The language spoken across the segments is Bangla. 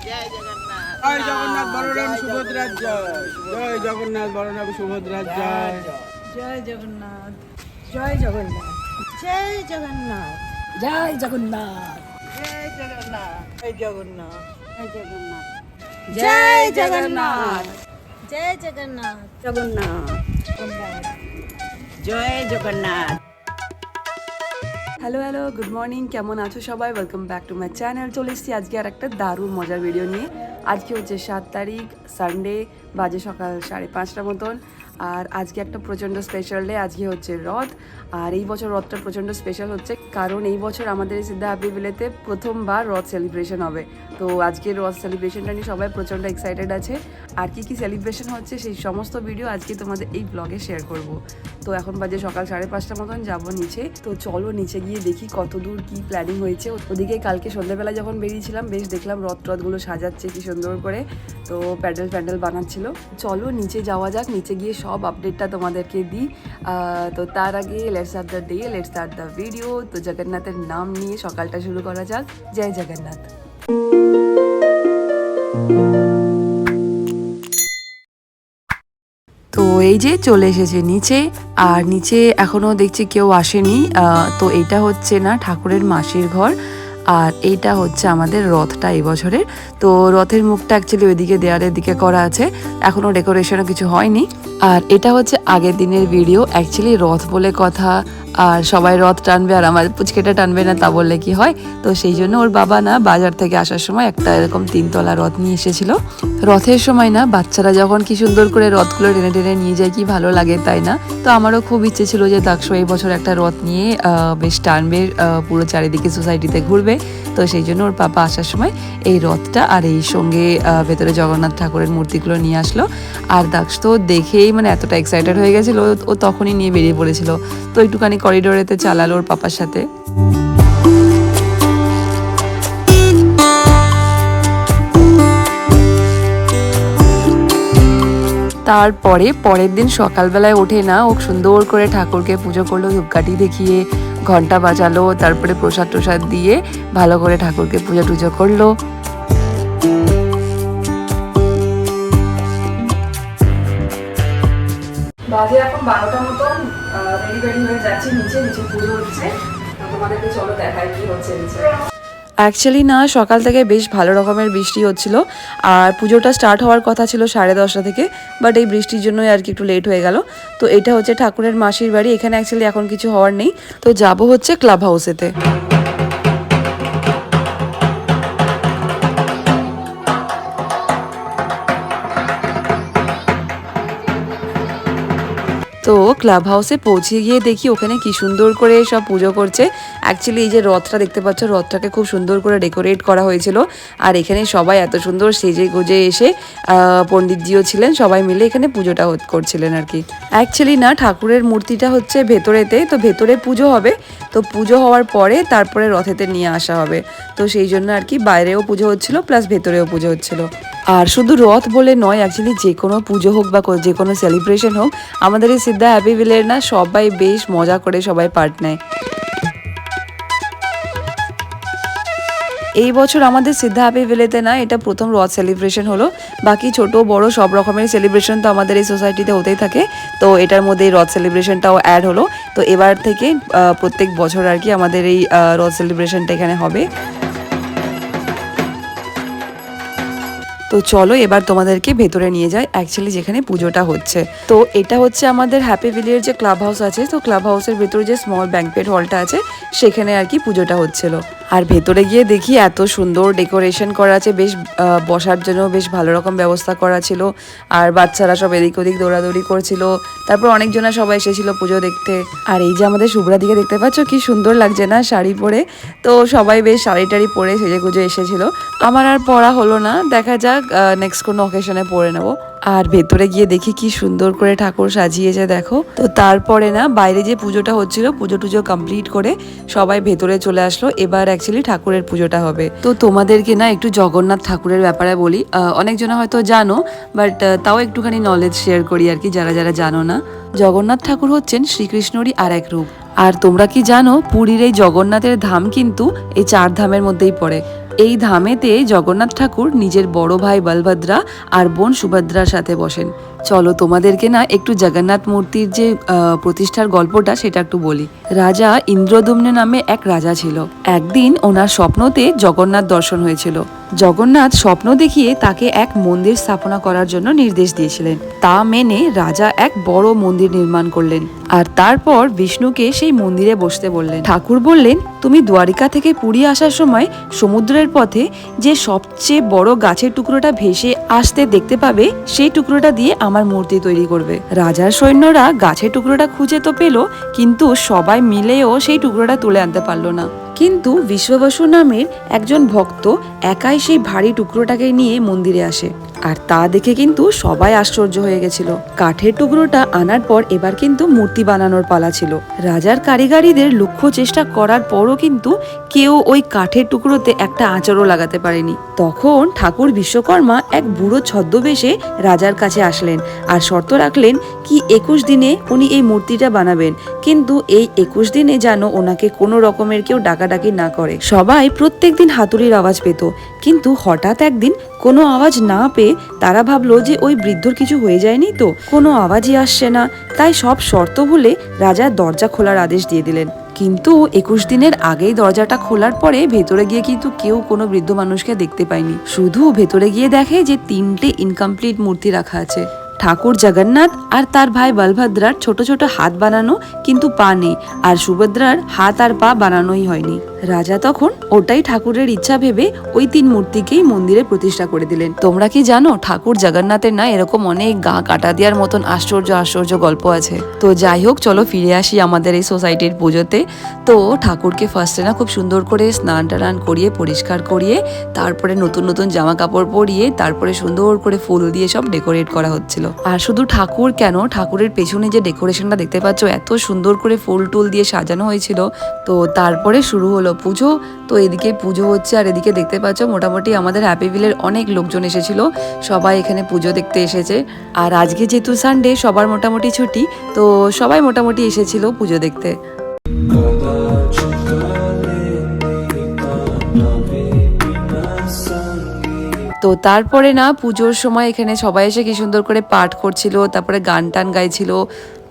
জয় জগন্নাথ বলরাম সুভদ্রার জয়। জয় জগন্নাথ বলরাম সুভদ্রার জয়। জয় জগন্নাথ, জয় জগন্নাথ, জয় জগন্নাথ, জয় জগন্নাথ, জয় জগন্নাথ, জয় জগন্নাথ, জয় জগন্নাথ, জয় জগন্নাথ, জগন্নাথ, জয় Jagannath. Hello hello, good morning, কেমন আছো সবাই? Welcome back to my channel. চলে এসেছি আজকে আর একটা দারুণ মজার ভিডিও নিয়ে। আজকে হচ্ছে 7 তারিখ, সানডে, বাজে সকাল 5:30 মতন। আর আজকে একটা প্রচণ্ড স্পেশাল ডে। আজকে হচ্ছে রথ। আর এই বছর রথটা প্রচণ্ড স্পেশাল হচ্ছে কারণ এই বছর আমাদের এই সিদ্ধা হ্যাপি ভিলেতে প্রথমবার রথ সেলিব্রেশন হবে। তো আজকের রথ সেলিব্রেশনটা নিয়ে সবাই প্রচণ্ড এক্সাইটেড আছে। আর কি সেলিব্রেশন হচ্ছে সেই সমস্ত ভিডিও আজকে তোমাদের এই ব্লগে শেয়ার করব। তো এখন বাজে সকাল 5:30 মতন, যাবো নিচে। তো চলো নিচে গিয়ে দেখি কত দূর কি প্ল্যানিং হয়েছে। ওদিকে কালকে সন্ধ্যাবেলা যখন বেরিয়েছিলাম বেশ দেখলাম রথগুলো সাজাচ্ছে কি সুন্দর করে। তো প্যান্ডেল বানাচ্ছিল। চলো নিচে যাওয়া যাক, নিচে গিয়ে সব আপডেটটা তোমাদেরকে দিই। তো তার আগে let's start the day, let's start the video. তো জগন্নাথের নাম নিয়ে সকালটা শুরু করা যাক। জয় জগন্নাথ। তো এই যে চলে এসেছে নিচে। আর নিচে এখনও দেখছি কেউ আসেনি। তো এইটা হচ্ছে না ঠাকুরের মাসির ঘর, আর এইটা হচ্ছে আমাদের রথটা এই বছরের। তো রথের মুখটা অ্যাকচুয়ালি ওইদিকে দেয়ালের দিকে করা আছে, এখনও ডেকোরেশনও কিছু হয়নি। আর এটা হচ্ছে আগের দিনের ভিডিও। অ্যাকচুয়ালি রথ বলে কথা, আর সবাই রথ টানবে আর আমার পুচকেটা টানবে না তা বললে কি হয়। তো সেই জন্য ওর বাবা না বাজার থেকে আসার সময় একটা এরকম 3তলা রথ নিয়ে এসেছিল। রথের সময় না বাচ্চারা যখন কি সুন্দর করে রথগুলো টেনে টেনে নিয়ে যায়, কি ভালো লাগে তাই না? তো আমারও খুব ইচ্ছে ছিল যে দাক্ষু এই বছর একটা রথ নিয়ে বেশ টানবে, পুরো চারিদিকে সোসাইটিতে ঘুরবে। তো সেই জন্য ওর পাপা আসার সময় এই রথটা আর এই সঙ্গে ভেতরে জগন্নাথ ঠাকুরের মূর্তিগুলো নিয়ে আসলো। আর দাক্ষ তো দেখেই মানে এতটা এক্সাইটেড হয়ে গেছিলো, ও তখনই নিয়ে বেরিয়ে পড়েছিল। তো একটুখানি করিডোরেতে চালালো ওর পাপার সাথে। তারপরে পরের দিন সকালবেলায় ওঠে না ও সুন্দর করে ঠাকুরকে পুজো করলো, ধূপকাঠি দেখিয়ে, ঘন্টা বাজালো, তারপরে প্রসাদ টোসাদ দিয়ে ভালো করে ঠাকুরকে পুজো টুজো করলো। বাজে এখন 12টা মতন, রেডি হয়ে যাচ্ছি নিচে পুজো হচ্ছে। তোমাদেরকে চলো দেখায় কি হচ্ছে নিচে। অ্যাকচুয়ালি না সকাল থেকে বেশ ভালো রকমের বৃষ্টি হচ্ছিল, আর পুজোটা স্টার্ট হওয়ার কথা ছিল 10:30 থেকে, বাট এই বৃষ্টির জন্যই আর কি একটু লেট হয়ে গেল। তো এটা হচ্ছে ঠাকুরের মাসির বাড়ি। এখানে অ্যাকচুয়ালি এখন কিছু হওয়ার নেই। তো যাব হচ্ছে ক্লাব হাউসেতে। তো ক্লাব হাউসে পৌঁছে গিয়ে দেখি ওখানে কি সুন্দর করে সব পুজো করছে। অ্যাকচুয়ালি এই যে রথটা দেখতে পাচ্ছ, রথটাকে খুব সুন্দর করে ডেকোরেট করা হয়েছিল। আর এখানে সবাই এত সুন্দর সেজে গুজে এসে, পণ্ডিতজিও ছিলেন, সবাই মিলে এখানে পুজোটা করছিলেন আর কি। অ্যাকচুয়ালি না ঠাকুরের মূর্তিটা হচ্ছে ভেতরেতে, তো ভেতরে পুজো হবে। তো পুজো হওয়ার পরে তারপরে রথেতে নিয়ে আসা হবে। তো সেই জন্য আর কি বাইরেও পুজো হচ্ছিল প্লাস ভেতরেও পুজো হচ্ছিল। আর শুধু রথ বলে নয়, অ্যাকচুয়ালি যে কোনো পুজো হোক বা যে কোনো সেলিব্রেশন হোক, আমাদের এই সিদ্ধা হ্যাপি ভিলের না সবাই বেশ মজা করে সবাই পার্ট নেয়। এই বছর আমাদের সিদ্ধা হ্যাপি ভিলেতে না এটা প্রথম রথ সেলিব্রেশন হলো। বাকি ছোট বড় সব রকমের সেলিব্রেশন তো আমাদের এই সোসাইটিতে হতেই থাকে। তো এটার মধ্যে এই রথ সেলিব্রেশনটাও অ্যাড হলো। তো এবার থেকে প্রত্যেক বছর আর কি আমাদের এই রথ সেলিব্রেশনটা এখানে হবে। তো চলো এবার তোমাদেরকে ভেতরে নিয়ে যাই, অ্যাকচুয়ালি যেখানে পুজোটা হচ্ছে। তো এটা হচ্ছে আমাদের হ্যাপি ভিলের যে ক্লাব হাউস আছে। তো ক্লাব হাউসের ভেতরে যে স্মল ব্যাঙ্কোয়েট হলটা আছে সেখানে আর কি পুজোটা হচ্ছিল। আর ভেতরে গিয়ে দেখি এত সুন্দর ডেকোরেশন করা আছে, বেশ বসার জন্য বেশ ভালো রকম ব্যবস্থা করা ছিল। আর বাচ্চারা সব এদিক ওদিক দৌড়াদৌড়ি করছিল। তারপর অনেকজনা সবাই এসেছিল পুজো দেখতে। আর এই যে আমাদের শুভ্রা দিকে দেখতে পাচ্ছ কি সুন্দর লাগছে না শাড়ি পরে। তো সবাই বেশ শাড়ি টাড়ি পরে সেজে গুজে এসেছিল। আমার আর পরা হলো না, দেখা যাক নেক্সট কোনো অকেশনে পরে নেবো। আর ভেতরে গিয়ে দেখি কি সুন্দর করে ঠাকুর সাজিয়েছে দেখো। তো তারপরে না বাইরে যে পুজোটা হচ্ছিল, পুজো টুজো কমপ্লিট করে সবাই ভেতরে চলে আসলো। এবার অ্যাকচুয়ালি ঠাকুরের পুজোটা হবে। তো তোমাদেরকে না একটু জগন্নাথ ঠাকুরের ব্যাপারে বলি। অনেকজনা হয়তো জানো, বাট তাও একটুখানি নলেজ শেয়ার করি আর কি যারা যারা জানো না। জগন্নাথ ঠাকুর হচ্ছেন শ্রীকৃষ্ণরই আর এক রূপ। আর তোমরা কি জানো পুরীর এই জগন্নাথের ধাম কিন্তু এই 4 ধামের মধ্যেই পড়ে। এই ধামেতে জগন্নাথ ঠাকুর নিজের বড় ভাই বলভদ্রা আর বোন সুভদ্রার সাথে বসেন। চলো তোমাদেরকে না একটু জগন্নাথ মূর্তির যে প্রতিষ্ঠার গল্পটা সেটা একটু বলি। রাজা ইন্দ্রদম্ন নামে এক রাজা ছিল। একদিন ওনার স্বপ্নতে জগন্নাথ দর্শন হয়েছিল। জগন্নাথ স্বপ্ন দেখিয়ে তাকে এক মন্দির স্থাপনা করার জন্য নির্দেশ দিয়েছিলেন। তা মেনে রাজা এক বড় মন্দির নির্মাণ করলেন আর তারপর বিষ্ণুকে সেই মন্দিরে বসতে বললেন। ঠাকুর বললেন, তুমি দ্বারিকা থেকে পুরী আসার সময় সমুদ্রের পথে যে সবচেয়ে বড় গাছের টুকরোটা ভেসে আসতে দেখতে পাবে, সেই টুকরোটা দিয়ে আমার মূর্তি তৈরি করবে। রাজার সৈন্যরা গাছের টুকরোটা খুঁজে তো পেল, কিন্তু সবাই মিলেও সেই টুকরোটা তুলে আনতে পারলো না। কিন্তু বিশ্ববসু নামের একজন ভক্ত একাই সেই ভারী টুকরোটাকে নিয়ে মন্দিরে আসে, আর তা দেখে কিন্তু সবাই আশ্চর্য হয়ে গেছিল। কাঠের টুকরোটা আনার পর এবার কিন্তু মূর্তি বানানোর পালা ছিল। রাজার কারিগরীদের লক্ষ্য চেষ্টা করার পরও কিন্তু কেউ ওই কাঠের টুকরোতে একটা আঁচড়ও লাগাতে পারেনি। তখন ঠাকুর বিশ্বকর্মা এক বুড়ো ছদ্মবেশে রাজার কাছে আসলেন আর শর্ত রাখলেন কি 21 দিনে উনি এই মূর্তিটা বানাবেন, কিন্তু এই 21 দিনে যেন ওনাকে কোনো রকমের কেউ ডাকাডাকি না করে। সবাই প্রত্যেকদিন হাতুড়ির আওয়াজ পেত, কিন্তু হঠাৎ একদিন কোনো আওয়াজ না পেয়ে তারা ভাবলো যে ওই বৃদ্ধর কিছু হয়ে যায়নি তো, কোনো আওয়াজই আসছে না। তাই সব শর্ত ভুলে রাজা দরজা খোলার আদেশ দিয়ে দিলেন। কিন্তু 21 দিনের আগেই দরজাটা খোলার পরে ভেতরে গিয়ে কিন্তু কেউ কোনো বৃদ্ধ মানুষকে দেখতে পায়নি। শুধু ভেতরে গিয়ে দেখে যে 3টে ইনকমপ্লিট মূর্তি রাখা আছে। ঠাকুর জগন্নাথ আর তার ভাই বলভদ্রার ছোট ছোট হাত বানানো, কিন্তু পা নেই, আর সুভদ্রার হাত আর পা বানানোই হয়নি। রাজা তখন ওটাই ঠাকুরের ইচ্ছা ভেবে ওই 3 মূর্তিকেই মন্দিরে প্রতিষ্ঠা করে দিলেন। তোমরা কি জানো ঠাকুর জগন্নাথের না এরকম অনেক গা কাটা দেওয়ার মতন আশ্চর্য আশ্চর্য গল্প আছে। তো যাই হোক, চলো ফিরে আসি আমাদের এই সোসাইটির পুজোতে। তো ঠাকুরকে ফার্স্টে না খুব সুন্দর করে স্নান টান করিয়ে পরিষ্কার করিয়ে তারপরে নতুন নতুন জামা কাপড় পরিয়ে তারপরে সুন্দর করে ফুল দিয়ে সব ডেকোরেট করা হচ্ছিল। আর শুধু ঠাকুর কেন, ঠাকুরের পেছনে যে ডেকোরেশনটা দেখতে পাচ্ছ এত সুন্দর করে ফুল টুল দিয়ে সাজানো হয়েছিল। তো তারপরে শুরু হলো পুজো। তো এদিকে পুজো হচ্ছে আর এদিকে দেখতে পাচ্ছ মোটামুটি আমাদের হ্যাপিভিলের অনেক লোকজন এসেছিল, সবাই এখানে পুজো দেখতে এসেছে। আর আজকে যেহেতু সানডে সবার মোটামুটি ছুটি, তো সবাই মোটামুটি এসেছিল পুজো দেখতে। তো তারপরে না পুজোর সময় এখানে সবাই এসে কি সুন্দর করে পাঠ করছিল, তারপরে গান টান গাইছিল।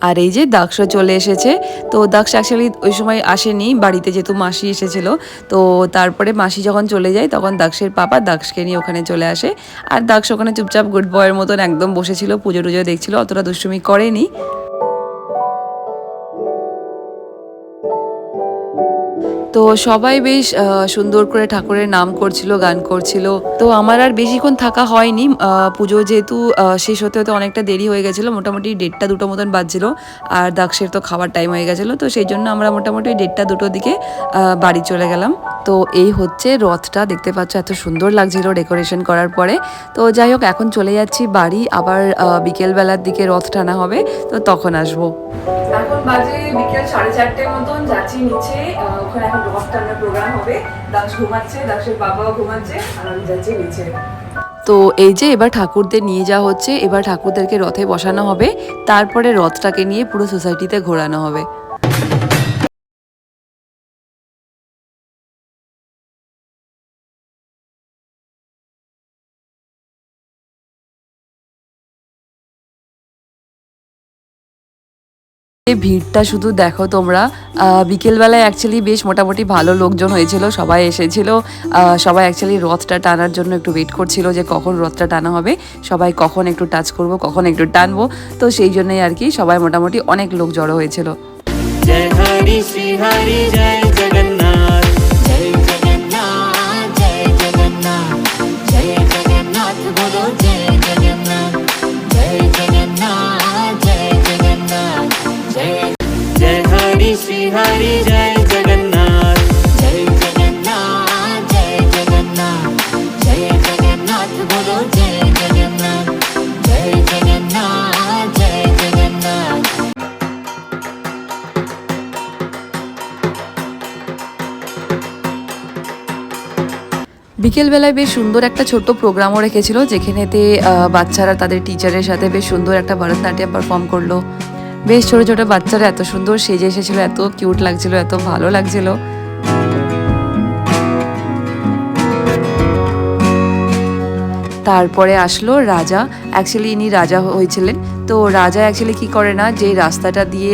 আর এই যে দাক্ষ চলে এসেছে। তো দাক্ষ অ্যাকচুয়ালি ওই সময় আসেনি বাড়িতে, যেহেতু মাসি এসেছিল। তো তারপরে মাসি যখন চলে যায় তখন দাক্ষের পাপা দাক্ষকে নিয়ে ওখানে চলে আসে। আর দাক্ষ ওখানে চুপচাপ গুড বয়ের মতন একদম বসেছিল, পুজো টুজো দেখছিল, অতটা দুষ্টুমি করেনি। তো সবাই বেশ সুন্দর করে ঠাকুরের নাম করছিল, গান করছিল। তো আমার আর বেশিক্ষণ থাকা হয়নি, পুজো যেহেতু শেষ হতে হতে অনেকটা দেরি হয়ে গেছিলো, মোটামুটি 1:30-2টো মতন বাজছিল। আর দাক্ষের তো খাবার টাইম হয়ে গেছিলো, তো সেই জন্য আমরা মোটামুটি 1:30-2টোর দিকে বাড়ি চলে গেলাম। তো এই হচ্ছে রথটা, দেখতে পাচ্ছ এত সুন্দর লাগছিল ডেকোরেশন করার পরে। তো যাই হোক, এখন চলে যাচ্ছি বাড়ি, আবার বিকেলবেলার দিকে রথ টানা হবে, তো তখন আসবো। এখন বাজে বিকেল 4:30 মতন, যাচ্ছি নিচে, ওখানে এখন রথ টানার প্রোগ্রাম হবে। দাক্ষ ঘুমাচ্ছে, দাক্ষের বাবাও ঘুমাচ্ছে, আর আমি যাচ্ছি নিচে। তো এই যে এবার ঠাকুরদের নিয়ে যাওয়া হচ্ছে, এবার ঠাকুরদেরকে রথে বসানো হবে, তারপরে রথটাকে নিয়ে পুরো সোসাইটিতে ঘোরানো হবে। ভিড়টা শুধু দেখো তোমরা। বিকেলবেলায় অ্যাকচুয়ালি বেশ মোটামুটি ভালো লোকজন হয়েছিল, সবাই এসেছিল। সবাই অ্যাকচুয়ালি রথটা টানার জন্য একটু ওয়েট করছিল যে কখন রথটা টানা হবে, সবাই কখন একটু টাচ করব, কখন একটু টানবো। তো সেই জন্যই আর কি সবাই মোটামুটি অনেক লোক জড়ো হয়েছিল। জয় হরি শ্রী হরি জয় জগন্নাথ, জয় জগন্নাথ, জয় জগন্নাথ, জয় জগন্নাথ বলো জয় জগন্নাথ, জয় জগন্নাথ, জয় জগন্নাথ, জয় হরি শ্রী হরি জয় জগন্নাথ, জয় জগন্নাথ, জয় জগন্নাথ, জয় জগন্নাথ বলো জয় জগন্নাথ, জয় জগন্নাথ, জয় জগন্নাথ। বিকেলবেলায় বেশ সুন্দর একটা ছোট্ট প্রোগ্রামও রেখেছিল, যেখানেতে বাচ্চারা তাদের টিচারের সাথে বেশ সুন্দর একটা ভরতনাট্যম পারফর্ম করলো। বেশ ছোট ছোট বাচ্চারা এত সুন্দর সেজে এসেছিল, এত কিউট লাগছিল, এত ভালো লাগছিল। তারপরে আসলো রাজা। অ্যাকচুয়ালি ইনি রাজা হয়েছিলেন। তো রাজা অ্যাকচুয়ালি কি করে না, যে রাস্তাটা দিয়ে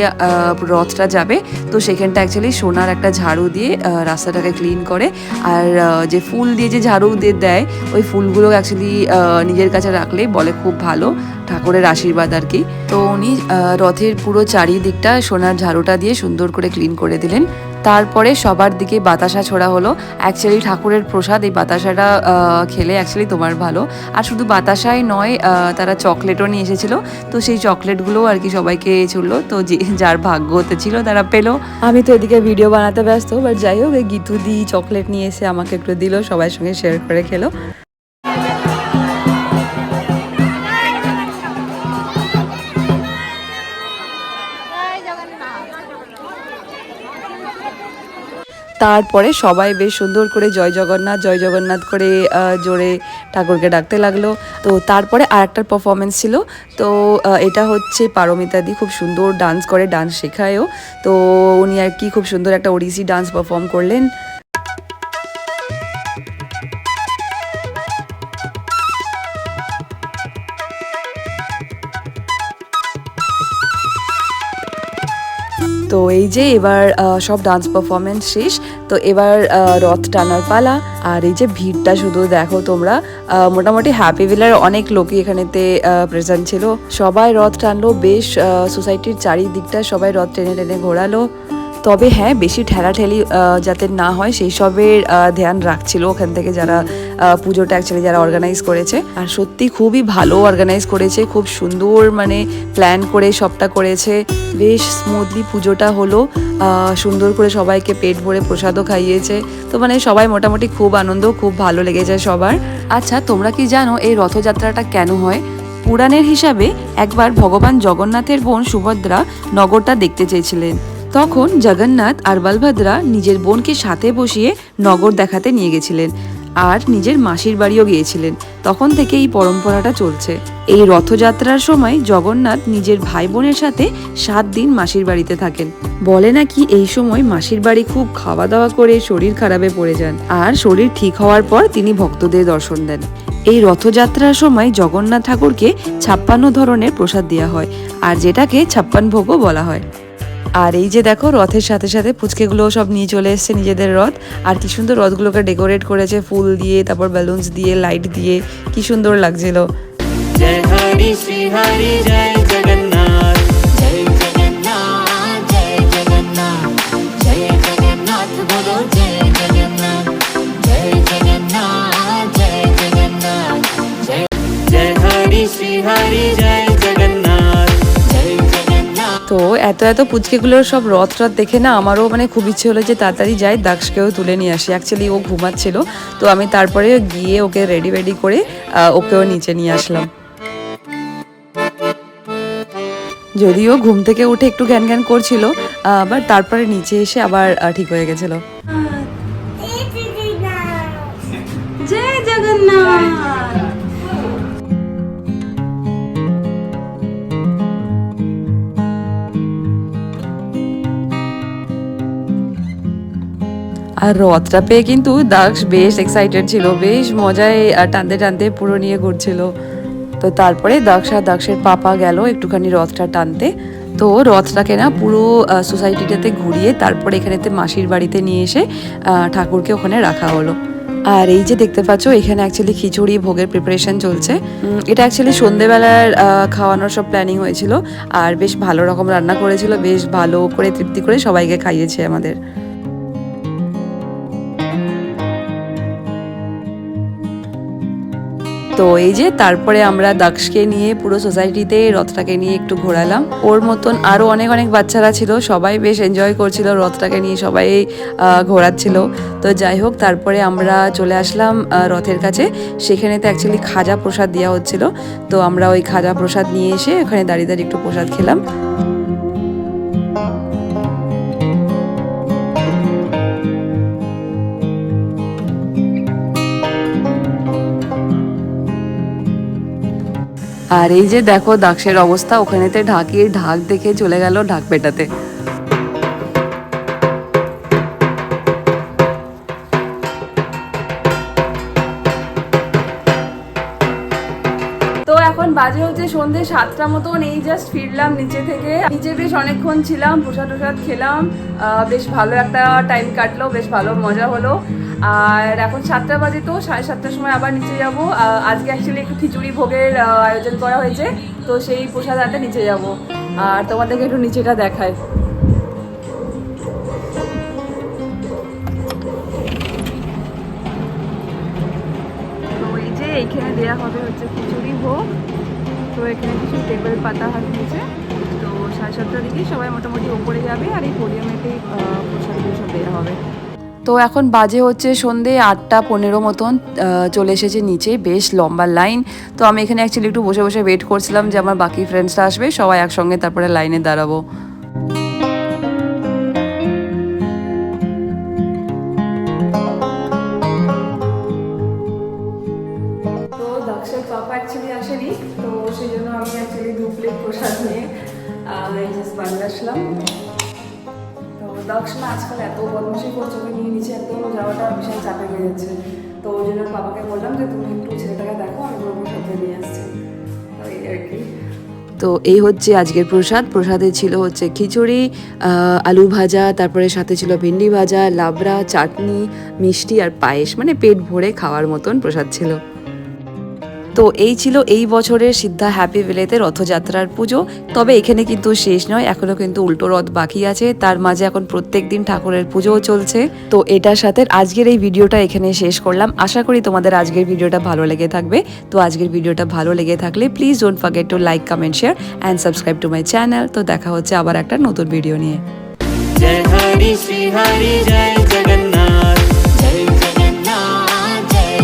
রথটা যাবে, তো সেখানটা অ্যাকচুয়ালি সোনার একটা ঝাড়ু দিয়ে রাস্তাটাকে ক্লিন করে। আর যে ফুল দিয়ে যে ঝাড়ু দিয়ে দেয়, ওই ফুলগুলো অ্যাকচুয়ালি নিজের কাছে রাখলে বলে খুব ভালো, ঠাকুরের আশীর্বাদ আর কি। তো উনি রথের পুরো চারিদিকটা সোনার ঝাড়ুটা দিয়ে সুন্দর করে ক্লিন করে দিলেন। তারপরে সবার দিকে বাতাসা ছোড়া হলো। অ্যাকচুয়ালি ঠাকুরের প্রসাদ, এই বাতাসাটা খেলে অ্যাকচুয়ালি তোমার ভালো। আর শুধু বাতাসাই নয়, তারা চকলেটও নিয়ে এসেছিলো। তো সেই চকলেটগুলোও আর কি সবাইকে ছুড়লো। তো যার ভাগ্য হতে ছিল তারা পেলো। আমি তো এদিকে ভিডিও বানাতে ব্যস্ত, বাট যাই হোক, এই গীতু দি চকলেট নিয়ে এসে আমাকে একটু দিল, সবার সঙ্গে শেয়ার করে খেলো। তারপরে সবাই বেশ সুন্দর করে জয় জগন্নাথ করে জোরে ঠাকুরকে ডাকতে লাগলো। তো তারপরে আর একটা পারফরমেন্স ছিল। তো এটা হচ্ছে পারমিতা দি, খুব সুন্দর ডান্স করে, ডান্স শেখায়ও। তো উনি আর কি খুব সুন্দর একটা ওড়িশি ডান্স পারফর্ম করলেন। তো এই যে এবার সব ডান্স পারফরমেন্স শেষ। তো এবার রথ টানার পালা। আর এই যে ভিড়টা শুধু দেখো তোমরা, মোটামুটি হ্যাপি ভিলের অনেক লোকই এখানেতে প্রেজেন্ট ছিল। সবাই রথ টানলো, বেশ সোসাইটির চারিদিকটা সবাই রথ টেনে টেনে ঘোরালো। তবে হ্যাঁ, বেশি ঠেলাঠেলি যাতে না হয় সেই সবের ধ্যান রাখছিল ওখান থেকে যারা পুজোটা অ্যাকচুয়ালি যারা অর্গানাইজ করেছে। আর সত্যি খুবই ভালো অর্গানাইজ করেছে, খুব সুন্দর মানে প্ল্যান করে সবটা করেছে। বেশ স্মুথলি পুজোটা হলো, সুন্দর করে সবাইকে পেট ভরে প্রসাদও খাইয়েছে। তো মানে সবাই মোটামুটি খুব আনন্দ, খুব ভালো লেগেছে সবার। আচ্ছা, তোমরা কি জানো এই রথযাত্রাটা কেন হয়? পুরাণের হিসাবে একবার ভগবান জগন্নাথের বোন সুভদ্রা নগরটা দেখতে চেয়েছিলেন। তখন জগন্নাথ আর বলভদ্রা নিজের বোনকে সাথে বসিয়ে নগর দেখাতে নিয়ে গেছিলেন, আর নিজের মাসির বাড়িও গিয়েছিলেন। তখন থেকে এই পরম্পরাটা চলছে। এই রথযাত্রার সময় জগন্নাথ নিজের ভাই বোনের সাথে 7 দিন মাসির বাড়িতে থাকেন। বলে নাকি এই সময় মাসির বাড়ি খুব খাওয়া দাওয়া করে শরীর খারাপে পড়ে যান, আর শরীর ঠিক হওয়ার পর তিনি ভক্তদের দর্শন দেন। এই রথযাত্রার সময় জগন্নাথ ঠাকুরকে 56 ধরনের প্রসাদ দেওয়া হয়, আর যেটাকে 56 ভোগও বলা হয়। আর এই যে দেখো, রথের সাথে সাথে পুচকেগুলো সব নিয়ে চলে এসছে নিজেদের রথ। আর কি সুন্দর রথগুলোকে ডেকোরেট করেছে ফুল দিয়ে, তারপর বেলুনস দিয়ে, লাইট দিয়ে, কি সুন্দর লাগছিল। জয় হরি শ্রী হরি জয় জগন্নাথ, জয় জগন্নাথ, জয় জগন্নাথ, জয় জগন্নাথ বলো জয় জগন্নাথ, জয় জগন্নাথ, জয় জগন্নাথ, জয় হরি শ্রী হরি জয় জগন্নাথ, জয় জগন্নাথ। তো এত পুচকেগুলোর সব রথ দেখে না আমারও মানে খুব ইচ্ছে হলো যে তাড়াতাড়ি যাই, দাক্ষকেও তুলে নিয়ে আসি। অ্যাকচুয়ালি ও ঘুমাচ্ছিল, তো আমি তারপরে গিয়ে ওকে রেডি করে ওকেও নিচে নিয়ে আসলাম। যদিও ঘুম থেকে উঠে একটু জ্ঞান করছিল, বাট তারপরে নিচে এসে আবার ঠিক হয়ে গেছিল। জয় জগন্নাথ। আর রথটা পেয়ে কিন্তু দাক্ষ বেশ এক্সাইটেড ছিল, বেশ মজায় টানতে টানতে পুরো নিয়ে ঘুরছিল। তো তারপরে দাক্ষ আর দাক্ষের পাপা গেল একটুখানি রথটা টানতে। তো রথটাকে না পুরো সোসাইটিটাতে ঘুরিয়ে তারপরে এখানেতে মাসির বাড়িতে নিয়ে এসে ঠাকুরকে ওখানে রাখা হলো। আর এই যে দেখতে পাচ্ছ, এখানে অ্যাকচুয়ালি খিচুড়ি ভোগের প্রিপারেশন চলছে। এটা অ্যাকচুয়ালি সন্ধেবেলার খাওয়ানোর সব প্ল্যানিং হয়েছিল, আর বেশ ভালো রকম রান্না করেছিল, বেশ ভালো করে তৃপ্তি করে সবাইকে খাইয়েছে আমাদের। তো এই যে তারপরে আমরা দাক্ষকে নিয়ে পুরো সোসাইটিতে রথটাকে নিয়ে একটু ঘোরালাম। ওর মতন আরো অনেক বাচ্চারা ছিল, সবাই বেশ এনজয় করছিল রথটাকে নিয়ে, সবাই ঘোরাচ্ছিল। তো যাই হোক, তারপরে আমরা চলে আসলাম রথের কাছে। সেখানেতে অ্যাকচুয়ালি খাজা প্রসাদ দেওয়া হচ্ছিল। তো আমরা ওই খাজা প্রসাদ নিয়ে এসে ওখানে দাঁড়িয়ে একটু প্রসাদ খেলাম। আর এই যে দেখো দাক্ষের অবস্থা, ওখানেতে ঢাকির ঢাক দেখে চলে গেল ঢাক পেটাতে। এখন বাজে হচ্ছে সন্ধ্যে 7টা মতন, এই জাস্ট ফিরলাম নিচে থেকে। নিচে বেশ অনেকক্ষণ ছিলাম, প্রসাদ খেলাম, বেশ ভালো একটা টাইম কাটলো, বেশ ভালো মজা হলো। আর এখন 7টা বাজে, তো 7:30টার সময় আবার নিচে যাব। আজকে অ্যাকচুয়ালি একটু খিচুড়ি ভোগের আয়োজন করা হয়েছে, তো সেই প্রসাদ আনতে নিচে যাব। আর তোমাদেরকে একটু নিচেটা দেখায়। তো এই যে এইখানে দেওয়া হবে হচ্ছে খিচুড়ি ভোগ। তো এখানে কিছু টেবিল পাতা হাঁটিয়েছে। তো 7:30টার দিকে সবাই মোটামুটি ওপরে যাবে, আর এই পোডিয়ামেতেই প্রসাদগুলো সব দেওয়া হবে। তো এখন বাজে হচ্ছে সন্ধে 8:15 মতন, চলে এসেছে নিচে, বেশ লম্বা লাইন। তো আমি এখানে অ্যাকচুয়ালি একটু বসে বসে ওয়েট করছিলাম যে আমার বাকি ফ্রেন্ডসরা আসবে, সবাই একসঙ্গে তারপরে লাইনে দাঁড়াবো। তো দক্ষের পাপা অ্যাকচুয়ালি আসেনি, তো সেই জন্য আমি অ্যাকচুয়ালি 2 প্লেট প্রসাদ নিয়ে জাস্ট বাড়ি আসলাম। তো দক্ষিণা আজকাল এত বদমাশি করছে, ওকে নিয়ে নিচে একদম যাওয়াটা বিশাল চাপে হয়ে যাচ্ছে। তো ওই জন্য বাবাকে বললাম যে তুমি একটু ছেলেটাকে দেখো, আমি তোমাকে সাথে নিয়ে আসছি। তো এই আর কি। তো এই হচ্ছে আজকের প্রসাদ। প্রসাদে ছিল হচ্ছে খিচুড়ি, আলু ভাজা, তারপরে সাথে ছিল ভেন্ডি ভাজা, লাবড়া, চাটনি, মিষ্টি আর পায়েস, মানে পেট ভরে খাওয়ার মতন প্রসাদ ছিল। তো এই ছিল এই বছরের সিদ্ধা হ্যাপি ভ্যালিতে রথযাত্রার পুজো। তবে এখানে কিন্তু শেষ নয়, এখনো কিন্তু উল্টো রথ বাকি আছে, তার মাঝে এখন প্রত্যেক দিন ঠাকুরের পুজোও চলছে। তো এটার সাথে আজকের এই ভিডিওটা এখানে শেষ করলাম। আশা করি তোমাদের আজকের ভিডিওটা ভালো লেগে থাকবে। তো আজকের ভিডিওটা ভালো লেগে থাকলে please don't forget to like, comment, share and subscribe to my channel. তো দেখা হচ্ছে আবার একটা নতুন ভিডিও নিয়ে। जय हरि श्री हरि जय जगन्नाथ।